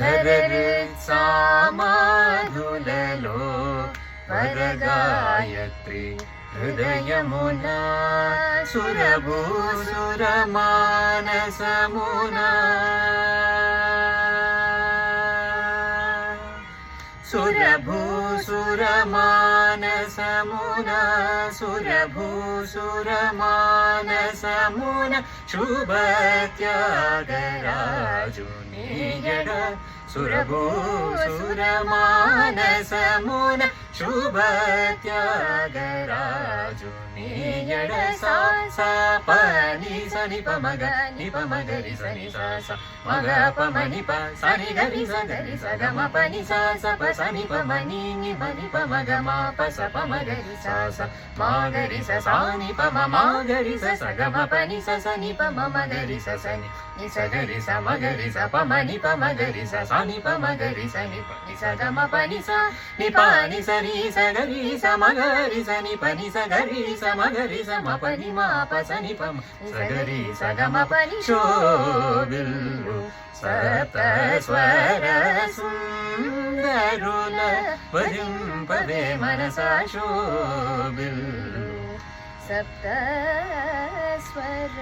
ధరరుత్సామాధులలో వరగాయత్రి హృదయమున సురభూసురమానసమున సురభూసురమానసమున సురభూసురమానసమున శుభత్యాగరాజు నీయడ సురభూసురమానసమున శుభత్యాగరాజు నీయడ సా సా ప ని స ని ప మగ ని ప మగ రి స ని సా స మగ ప మ ని ప స ని గ రి స గ మ ప ని సా స ప స ని ప మ ని ని మ ని ప మ గ మ ప స ప మ గ రి సా స మ గ రి స సా ని ప మ మ గ రి స స గ మ ప ని స స ని ప మ మ గ రి స స ని స గ రి స మ గ రి స ప మ ని ప మ గ రి స స ని ప మ గ రి స ని ప ని స గ మ ప ని స ని ప ని స రి స గ రి స మ గ రి స ని ప ని స గ రి స మ గ రి స మ ప ని మ ప స ని ప మ స గ రి స గ మ ప ని శోభిల్లు సప్తస్వర సుందరుల వదింపవే మనసా శోభిల్లు సప్తస్వర